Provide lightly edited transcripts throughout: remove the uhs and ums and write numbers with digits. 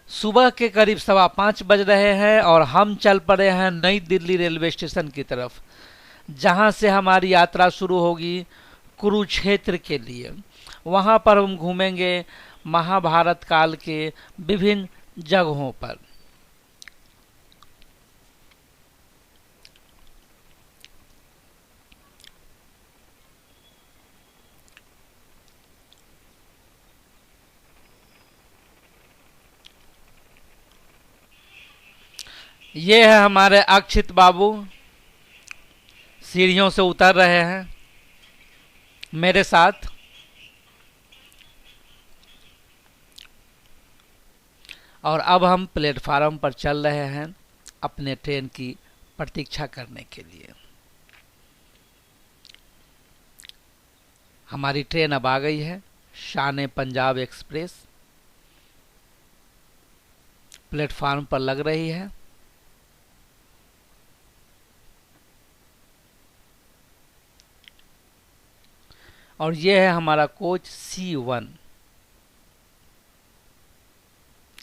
सुबह के करीब 5:15 बज रहे हैं और हम चल पड़े हैं नई दिल्ली रेलवे स्टेशन की तरफ, जहां से हमारी यात्रा शुरू होगी कुरुक्षेत्र के लिए। वहां पर हम घूमेंगे महाभारत काल के विभिन्न जगहों पर। ये है हमारे अक्षित बाबू, सीढ़ियों से उतर रहे हैं मेरे साथ। और अब हम प्लेटफार्म पर चल रहे हैं अपने ट्रेन की प्रतीक्षा करने के लिए। हमारी ट्रेन अब आ गई है, शान पंजाब एक्सप्रेस प्लेटफार्म पर लग रही है। और ये है हमारा coach C1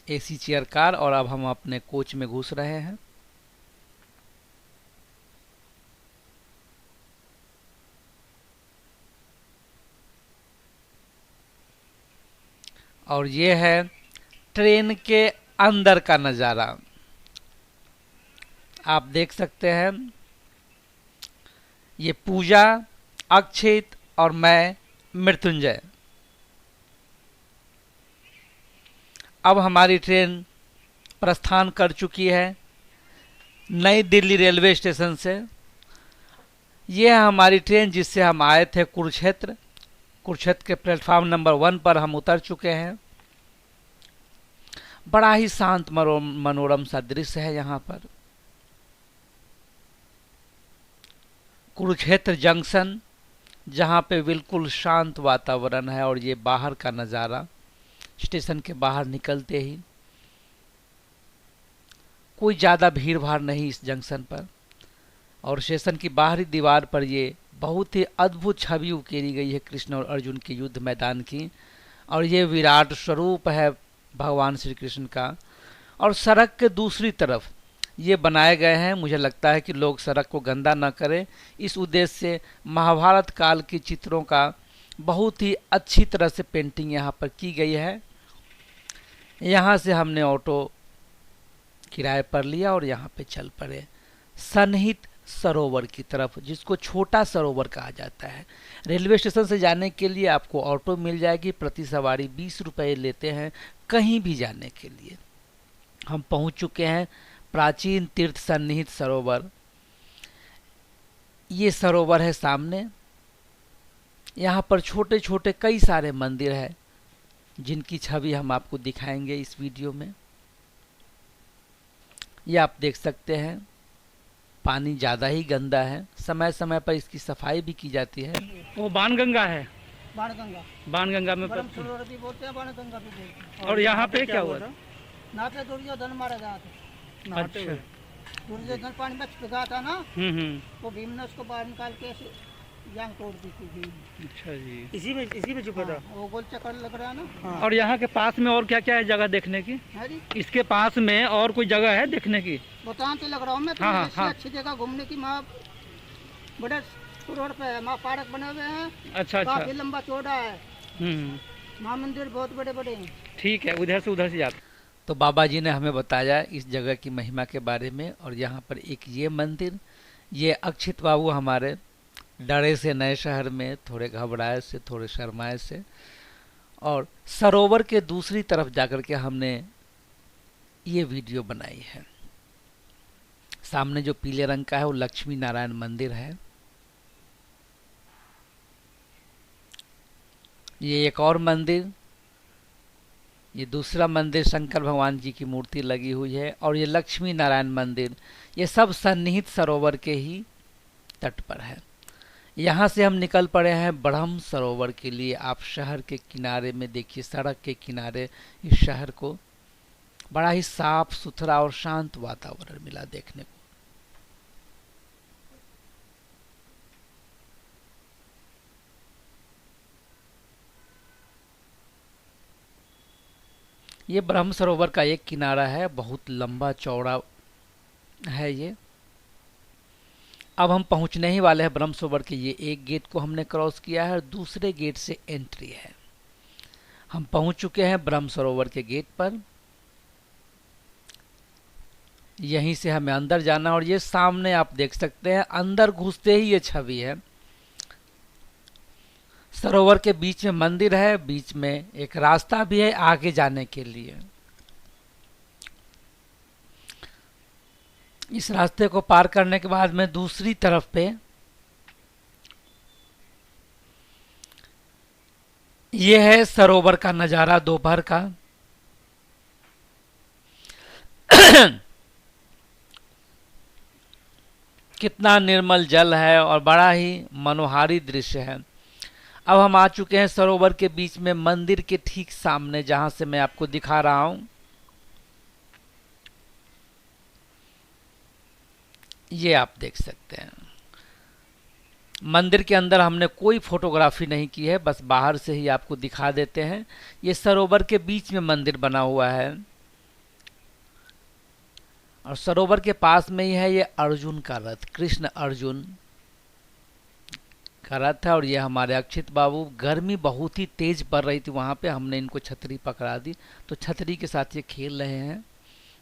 AC chair car. और अब हम अपने कोच में घुस रहे हैं। और ये है ट्रेन के अंदर का नज़ारा। आप देख सकते हैं, ये पूजा, अक्षित और मैं मृत्युंजय। अब हमारी ट्रेन प्रस्थान कर चुकी है नई दिल्ली रेलवे स्टेशन से। ये है हमारी ट्रेन जिससे हम आए थे कुरुक्षेत्र। कुरुक्षेत्र के प्लेटफार्म नंबर 1 पर हम उतर चुके हैं। बड़ा ही शांत मनोरम सा दृश्य है यहाँ पर। कुरुक्षेत्र जंक्शन, जहाँ पे बिल्कुल शांत वातावरण है। और ये बाहर का नज़ारा, स्टेशन के बाहर निकलते ही कोई ज़्यादा भीड़ भाड़ नहीं इस जंक्शन पर। और स्टेशन की बाहरी दीवार पर ये बहुत ही अद्भुत छवि उकेरी गई है कृष्ण और अर्जुन के युद्ध मैदान की। और ये विराट स्वरूप है भगवान श्री कृष्ण का। और सड़क के दूसरी तरफ ये बनाए गए हैं, मुझे लगता है कि लोग सड़क को गंदा न करें, इस उद्देश्य से महाभारत काल के चित्रों का बहुत ही अच्छी तरह से पेंटिंग यहाँ पर की गई है। यहाँ से हमने ऑटो किराए पर लिया और यहाँ पे चल पड़े सन्निहित सरोवर की तरफ, जिसको छोटा सरोवर कहा जाता है। रेलवे स्टेशन से जाने के लिए आपको ऑटो मिल जाएगी, प्रति सवारी 20 रुपये लेते हैं कहीं भी जाने के लिए। हम पहुंच चुके हैं प्राचीन तीर्थ सन्निहित सरोवर। ये सरोवर है सामने। यहाँ पर छोटे छोटे कई सारे मंदिर हैं, जिनकी छवि हम आपको दिखाएंगे इस वीडियो में। ये आप देख सकते हैं, पानी ज़्यादा ही गंदा है। समय समय पर इसकी सफाई भी की जाती है। वो बाणगंगा है। बाणगंगा बाणगंगा में ब्रह्म सरोवर भी बोलते हैं, बाणगंगा भी बोलते हैं। और यहाँ पे क्या हुआ था? नाटे दुर्योधन मारा गया था। अच्छा। दुर्योधन पानी में भिगा था ना, हम्म। तो भीम ने उसको बाहर निकाल के ऐसे जान तोड़ दी थी भीम ने। अच्छा जी। इसी में छुपा था। हाँ, वो गोल चक्कर लग रहा है ना। हाँ। और यहाँ के पास में और क्या क्या है जगह देखने की? है जी, इसके पास में और कोई जगह है देखने की? बताने तो लग रहा हूँ मैं। हाँ, इससे हाँ। अच्छी जगह घूमने की वहाँ बड़े रोड पे है, वहाँ पार्क बने हुए हैं। अच्छा अच्छा। काफी लंबा चौड़ा है। हम्म। वहाँ मंदिर बहुत बड़े बड़े हैं। ठीक है, उधर से जाते। तो बाबा जी ने हमें बताया इस जगह की महिमा के बारे में। और यहाँ पर एक ये मंदिर, ये अक्षित बाबू हमारे डरे से नए शहर में थोड़े घबराए से, थोड़े शर्माए से। और सरोवर के दूसरी तरफ जाकर के हमने ये वीडियो बनाई है। सामने जो पीले रंग का है वो लक्ष्मी नारायण मंदिर है। ये एक और मंदिर, ये दूसरा मंदिर शंकर भगवान जी की मूर्ति लगी हुई है। और ये लक्ष्मी नारायण मंदिर, ये सब सन्निहित सरोवर के ही तट पर है। यहाँ से हम निकल पड़े हैं ब्रह्म सरोवर के लिए। आप शहर के किनारे में देखिए, सड़क के किनारे इस शहर को बड़ा ही साफ सुथरा और शांत वातावरण मिला देखने को। ये ब्रह्म सरोवर का एक किनारा है, बहुत लंबा चौड़ा है ये। अब हम पहुंचने ही वाले हैं ब्रह्म सरोवर के। ये एक गेट को हमने क्रॉस किया है और दूसरे गेट से एंट्री है। हम पहुंच चुके हैं ब्रह्म सरोवर के गेट पर। यहीं से हमें अंदर जाना, और ये सामने आप देख सकते हैं, अंदर घुसते ही ये छवि है। सरोवर के बीच में मंदिर है, बीच में एक रास्ता भी है आगे जाने के लिए। इस रास्ते को पार करने के बाद में दूसरी तरफ पे ये है सरोवर का नजारा दोपहर का। कितना निर्मल जल है और बड़ा ही मनोहारी दृश्य है। अब हम आ चुके हैं सरोवर के बीच में, मंदिर के ठीक सामने, जहां से मैं आपको दिखा रहा हूं। ये आप देख सकते हैं। मंदिर के अंदर हमने कोई फोटोग्राफी नहीं की है, बस बाहर से ही आपको दिखा देते हैं। ये सरोवर के बीच में मंदिर बना हुआ है और सरोवर के पास में ही है ये अर्जुन का रथ, कृष्ण अर्जुन का रथ है। और ये हमारे अक्षित बाबू, गर्मी बहुत ही तेज पड़ रही थी वहां पे, हमने इनको छतरी पकड़ा दी तो छतरी के साथ ये खेल रहे हैं।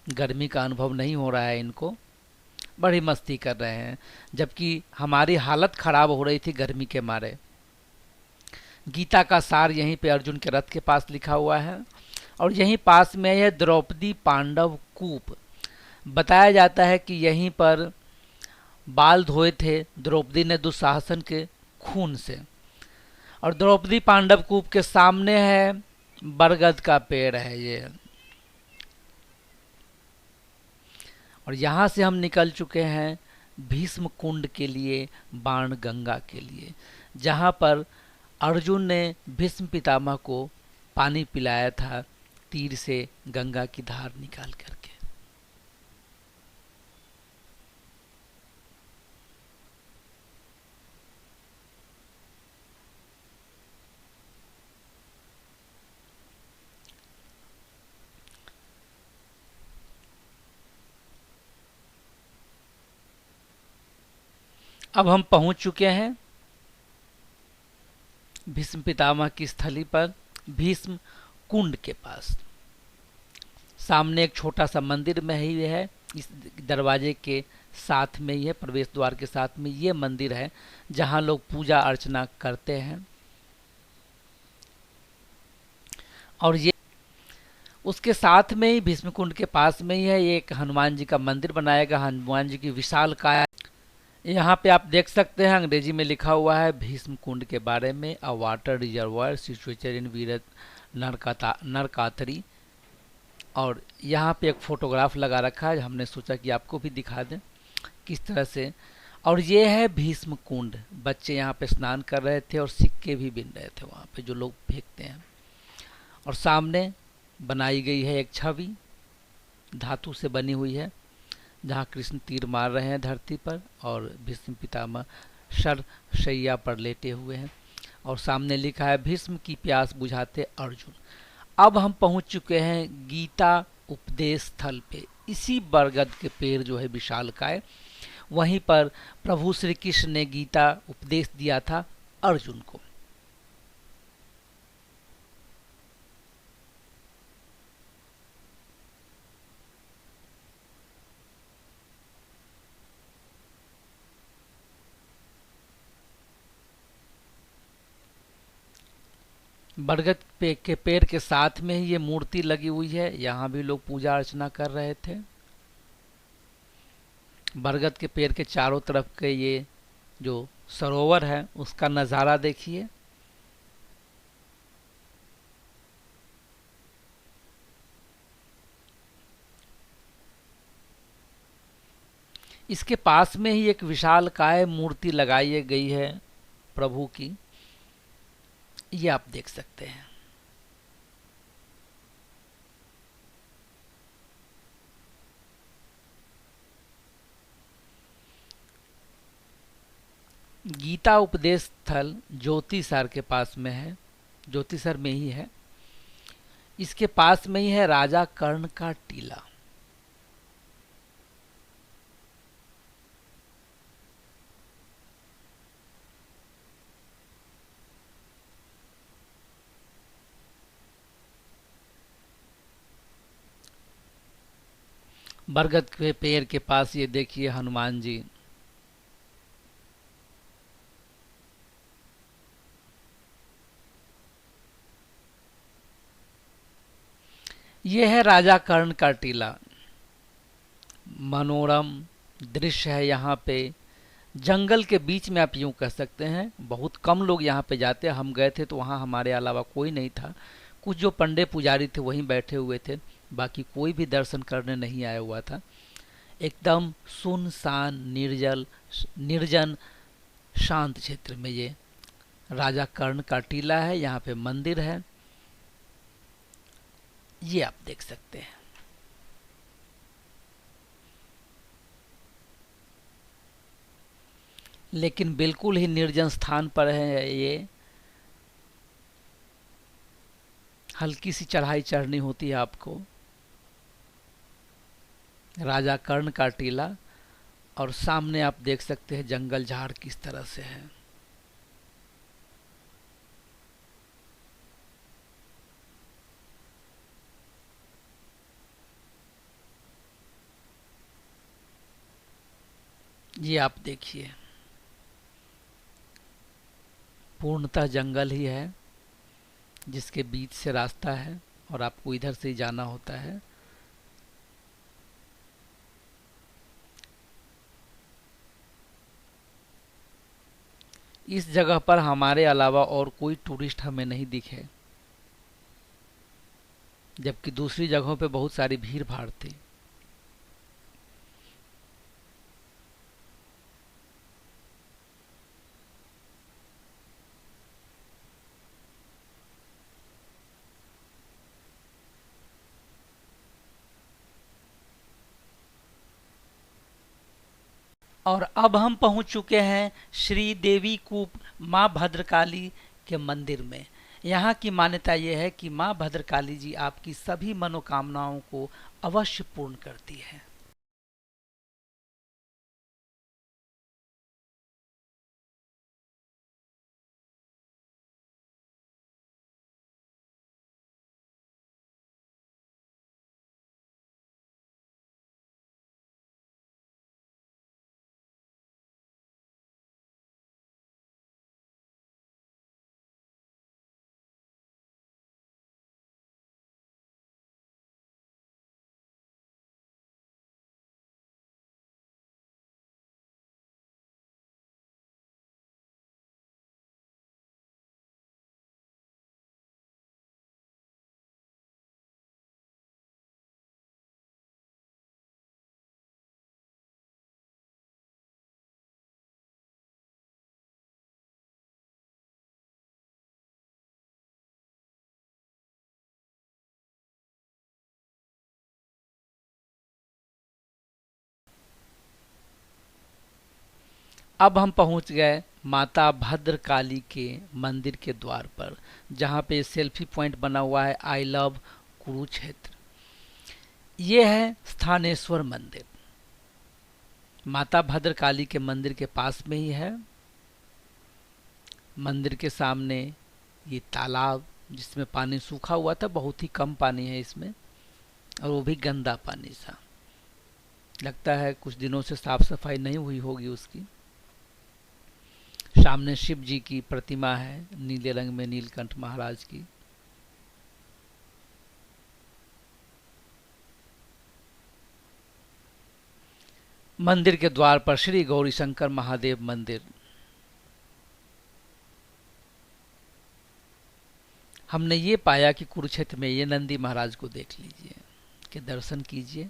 गर्मी का अनुभव नहीं हो रहा है इनको, बड़ी मस्ती कर रहे हैं, जबकि हमारी हालत खराब हो रही थी गर्मी के मारे। गीता का सार यहीं पे अर्जुन के रथ के पास लिखा हुआ है। और यहीं पास में है द्रौपदी पांडव कूप। बताया जाता है कि यहीं पर बाल धोए थे द्रौपदी ने दुशासन के खून से। और द्रौपदी पांडव कूप के सामने है बरगद का पेड़ है ये। और यहाँ से हम निकल चुके हैं भीष्म कुंड के लिए, बाण गंगा के लिए, जहाँ पर अर्जुन ने भीष्म पितामह को पानी पिलाया था तीर से गंगा की धार निकाल करके। अब हम पहुंच चुके हैं भीष्म पितामह की स्थली पर, भीष्म कुंड के पास। सामने एक छोटा सा मंदिर में ही है, इस दरवाजे के साथ में ही है, प्रवेश द्वार के साथ में ये मंदिर है जहां लोग पूजा अर्चना करते हैं। और ये उसके साथ में ही भीष्म कुंड के पास में ही है एक हनुमान जी का मंदिर बनाया गया। हनुमान जी की विशाल काया यहाँ पे आप देख सकते हैं, अंग्रेजी में लिखा हुआ है भीष्म कुंड के बारे में, a water reservoir situated in वीर नरकातरी। और यहाँ पे एक फोटोग्राफ लगा रखा है, हमने सोचा कि आपको भी दिखा दें किस तरह से। और ये है भीष्म कुंड। बच्चे यहाँ पे स्नान कर रहे थे और सिक्के भी बिन रहे थे वहाँ पे, जो लोग फेंकते हैं। और सामने बनाई गई है एक छवि, धातु से बनी हुई है, जहाँ कृष्ण तीर मार रहे हैं धरती पर और भीष्म पितामह शर शैया पर लेटे हुए हैं। और सामने लिखा है भीष्म की प्यास बुझाते अर्जुन। अब हम पहुंच चुके हैं गीता उपदेश स्थल पे। इसी बरगद के पेड़ जो है विशालकाय, वहीं पर प्रभु श्री कृष्ण ने गीता उपदेश दिया था अर्जुन को। बरगद के पेड़ के साथ में ही ये मूर्ति लगी हुई है, यहाँ भी लोग पूजा अर्चना कर रहे थे। बरगद के पेड़ के चारों तरफ के ये जो सरोवर है उसका नज़ारा देखिए। इसके पास में ही एक विशालकाय मूर्ति लगाई गई है प्रभु की, ये आप देख सकते हैं। गीता उपदेश स्थल ज्योतिसर के पास में है, ज्योतिसर में ही है। इसके पास में ही है राजा कर्ण का टीला। बरगद के पेड़ के पास ये देखिए हनुमान जी। ये है राजा कर्ण का टीला। मनोरम दृश्य है यहाँ पे, जंगल के बीच में आप यूं कह सकते हैं। बहुत कम लोग यहाँ पे जाते हैं, हम गए थे तो वहाँ हमारे अलावा कोई नहीं था। कुछ जो पंडे पुजारी थे वहीं बैठे हुए थे, बाकी कोई भी दर्शन करने नहीं आया हुआ था। एकदम सुनसान निर्जन शांत क्षेत्र में ये राजा कर्ण का टीला है। यहाँ पे मंदिर है, ये आप देख सकते हैं। लेकिन बिल्कुल ही निर्जन स्थान पर है ये। हल्की सी चढ़ाई चढ़नी होती है आपको। राजा कर्ण का टीला, और सामने आप देख सकते हैं जंगल झाड़ किस तरह से है। ये आप देखिए, पूर्णतः जंगल ही है जिसके बीच से रास्ता है और आपको इधर से ही जाना होता है। इस जगह पर हमारे अलावा और कोई टूरिस्ट हमें नहीं दिखे, जबकि दूसरी जगहों पे बहुत सारी भीड़ भाड़ थी। और अब हम पहुंच चुके हैं श्री देवी कूप माँ भद्रकाली के मंदिर में। यहाँ की मान्यता यह है कि माँ भद्रकाली जी आपकी सभी मनोकामनाओं को अवश्य पूर्ण करती है। अब हम पहुंच गए माता भद्रकाली के मंदिर के द्वार पर, जहां पे सेल्फी पॉइंट बना हुआ है आई लव कुरुक्षेत्र। ये है स्थानेश्वर मंदिर, माता भद्रकाली के मंदिर के पास में ही है। मंदिर के सामने ये तालाब जिसमें पानी सूखा हुआ था, बहुत ही कम पानी है इसमें, और वो भी गंदा पानी सा। लगता है कुछ दिनों से साफ सफाई नहीं हुई होगी उसकी। सामने शिव जी की प्रतिमा है नीले रंग में, नीलकंठ महाराज की। मंदिर के द्वार पर श्री गौरी शंकर महादेव मंदिर। हमने ये पाया कि कुरुक्षेत्र में ये नंदी महाराज को देख लीजिए, के दर्शन कीजिए।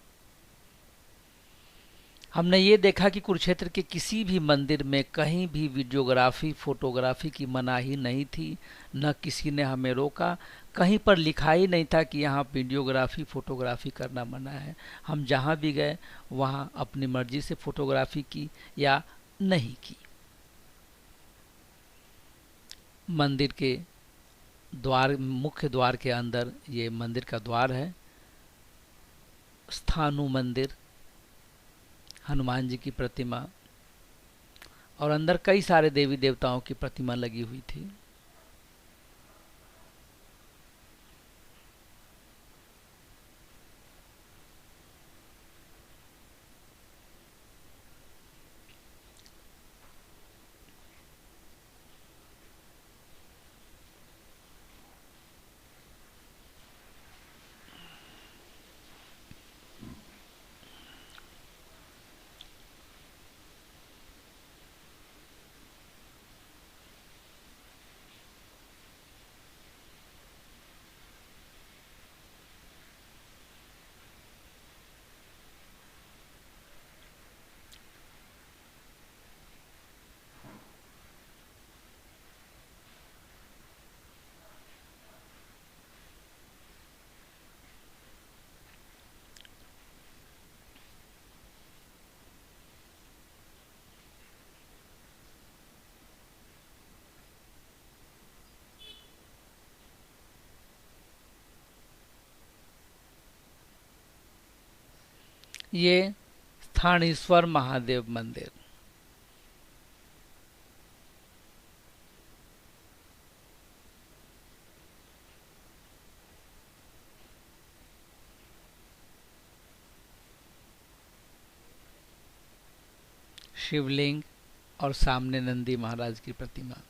हमने ये देखा कि कुरुक्षेत्र के किसी भी मंदिर में कहीं भी वीडियोग्राफी फोटोग्राफी की मनाही नहीं थी, न किसी ने हमें रोका। कहीं पर लिखा ही नहीं था कि यहाँ वीडियोग्राफी फोटोग्राफी करना मना है। हम जहाँ भी गए वहाँ अपनी मर्जी से फोटोग्राफी की या नहीं की। मंदिर के द्वार, मुख्य द्वार के अंदर ये मंदिर का द्वार है। स्थानु मंदिर, हनुमान जी की प्रतिमा, और अंदर कई सारे देवी देवताओं की प्रतिमा लगी हुई थी। ये स्थानेश्वर महादेव मंदिर। शिवलिंग और सामने नंदी महाराज की प्रतिमा।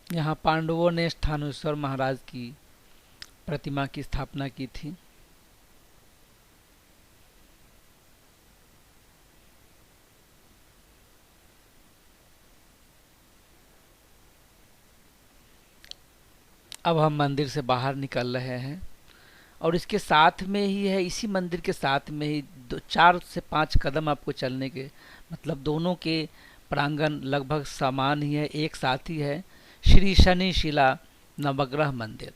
यहाँ पांडवों ने स्थानेश्वर महाराज की प्रतिमा की स्थापना की थी। अब हम मंदिर से बाहर निकल रहे हैं और इसके साथ में ही है, इसी मंदिर के साथ में ही 4 से 5 कदम आपको चलने के, मतलब दोनों के प्रांगण लगभग समान ही है, एक साथ ही है, श्री शनि शिला नवग्रह मंदिर।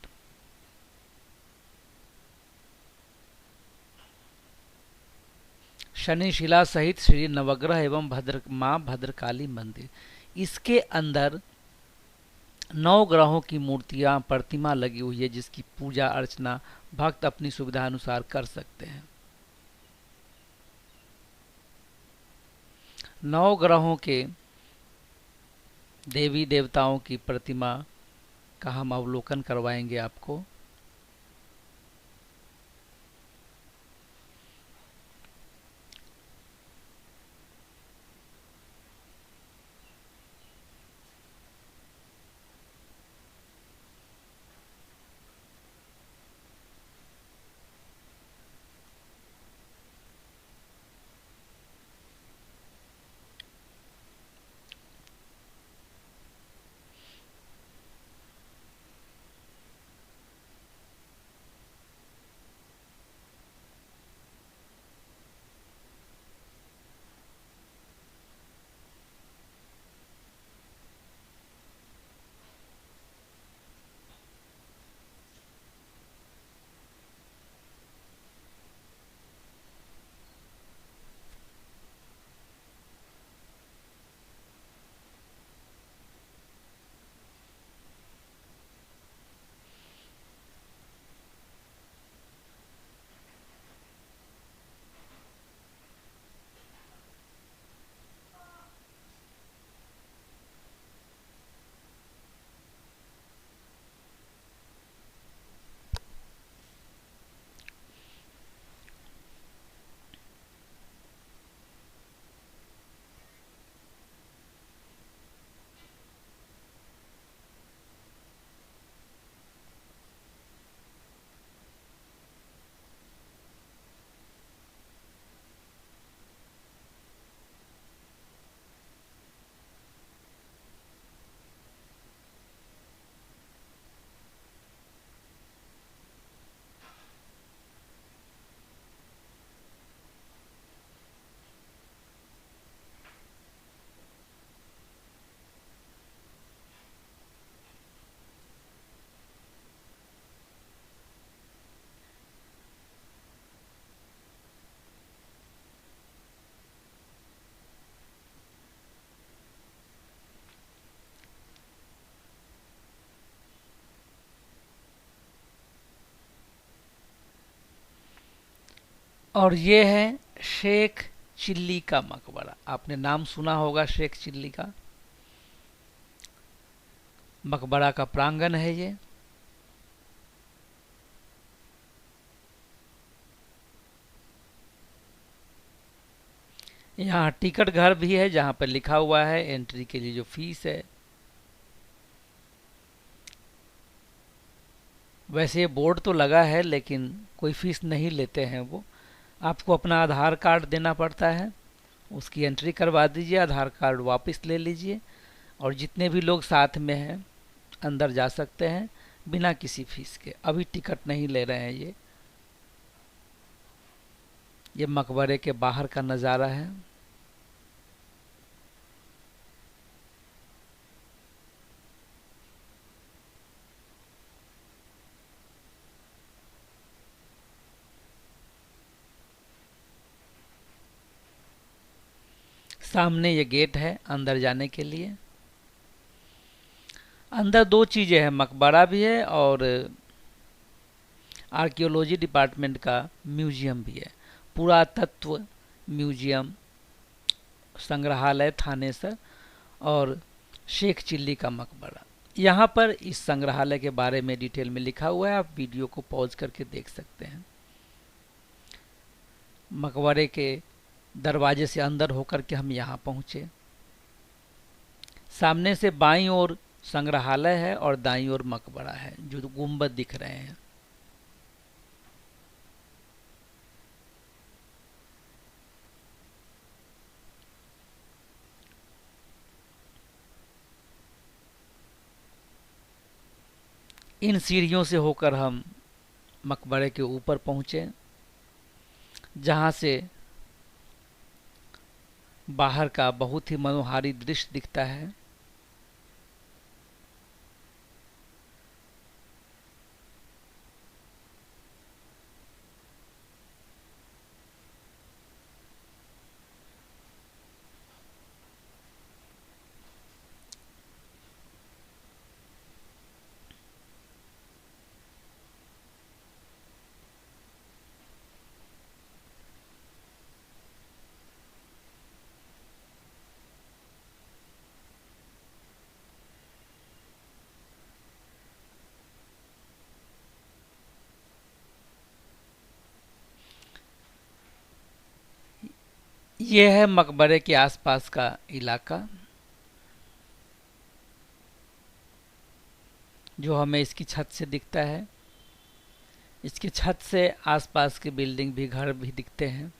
शनि शिला सहित श्री नवग्रह एवं मां भद्रकाली मंदिर। इसके अंदर 9 ग्रहों की मूर्तियां, प्रतिमा लगी हुई है, जिसकी पूजा अर्चना भक्त अपनी सुविधा अनुसार कर सकते हैं। 9 ग्रहों के देवी देवताओं की प्रतिमा का हम अवलोकन करवाएंगे आपको। और ये है शेख चिल्ली का मकबरा। आपने नाम सुना होगा शेख चिल्ली का। मकबरा का प्रांगण है ये। यहाँ टिकट घर भी है जहाँ पर लिखा हुआ है एंट्री के लिए जो फीस है। वैसे ये बोर्ड तो लगा है लेकिन कोई फीस नहीं लेते हैं वो। आपको अपना आधार कार्ड देना पड़ता है, उसकी एंट्री करवा दीजिए, आधार कार्ड वापस ले लीजिए और जितने भी लोग साथ में हैं अंदर जा सकते हैं बिना किसी फीस के। अभी टिकट नहीं ले रहे हैं ये मकबरे के बाहर का नज़ारा है। सामने ये गेट है अंदर जाने के लिए। अंदर दो चीज़ें हैं, मकबरा भी है और आर्कियोलॉजी डिपार्टमेंट का म्यूजियम भी है। पुरातत्व म्यूजियम संग्रहालय थानेसर और शेख चिल्ली का मकबरा। यहाँ पर इस संग्रहालय के बारे में डिटेल में लिखा हुआ है, आप वीडियो को पॉज करके देख सकते हैं। मकबरे के दरवाजे से अंदर होकर के हम यहाँ पहुँचे। सामने से बाईं ओर संग्रहालय है और दाईं ओर मकबरा है जो गुंबद दिख रहे हैं। इन सीढ़ियों से होकर हम मकबरे के ऊपर पहुंचे जहां से बाहर का बहुत ही मनोहारी दृश्य दिखता है। ये है मकबरे के आसपास का इलाका जो हमें इसकी छत से दिखता है। इसकी छत से आसपास की बिल्डिंग भी, घर भी दिखते हैं।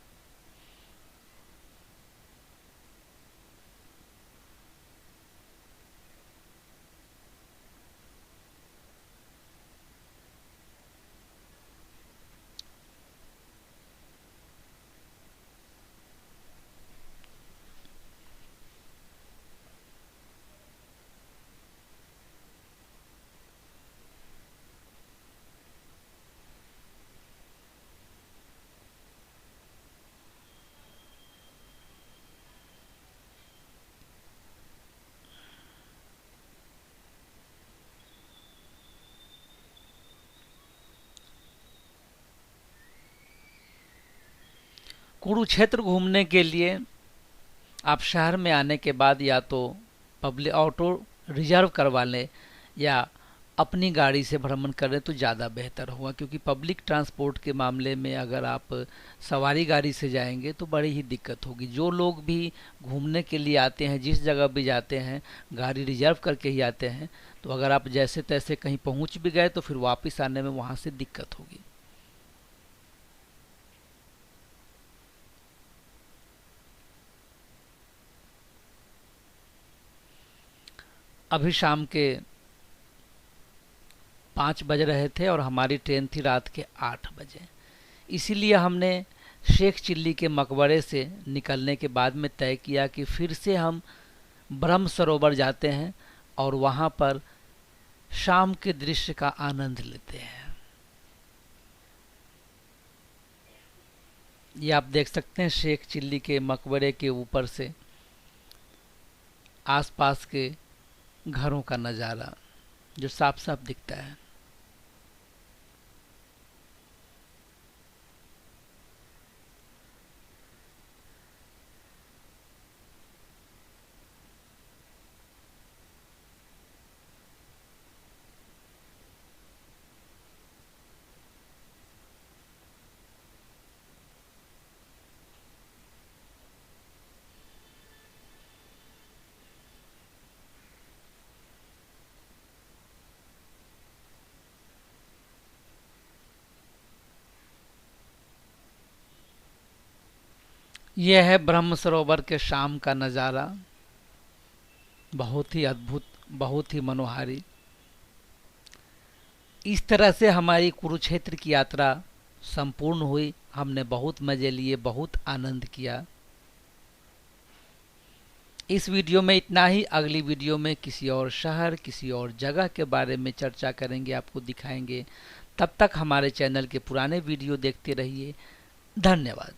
कुरुक्षेत्र घूमने के लिए आप शहर में आने के बाद या तो पब्लिक ऑटो रिजर्व करवा लें या अपनी गाड़ी से भ्रमण करें तो ज़्यादा बेहतर होगा, क्योंकि पब्लिक ट्रांसपोर्ट के मामले में अगर आप सवारी गाड़ी से जाएंगे तो बड़ी ही दिक्कत होगी। जो लोग भी घूमने के लिए आते हैं, जिस जगह भी जाते हैं, गाड़ी रिजर्व करके ही आते हैं, तो अगर आप जैसे तैसे कहीं पहुंच भी गए तो फिर वापस आने में वहाँ से दिक्कत होगी। अभी शाम के 5 बज रहे थे और हमारी ट्रेन थी रात के 8 बजे। इसीलिए हमने शेख चिल्ली के मकबरे से निकलने के बाद में तय किया कि फिर से हम ब्रह्म सरोवर जाते हैं और वहाँ पर शाम के दृश्य का आनंद लेते हैं। ये आप देख सकते हैं शेख चिल्ली के मकबरे के ऊपर से आसपास के घरों का नज़ारा जो साफ साफ दिखता है। यह है ब्रह्म सरोवर के शाम का नज़ारा, बहुत ही अद्भुत, बहुत ही मनोहारी। इस तरह से हमारी कुरुक्षेत्र की यात्रा संपूर्ण हुई। हमने बहुत मजे लिए, बहुत आनंद किया। इस वीडियो में इतना ही। अगली वीडियो में किसी और शहर, किसी और जगह के बारे में चर्चा करेंगे, आपको दिखाएंगे। तब तक हमारे चैनल के पुराने वीडियो देखते रहिए। धन्यवाद।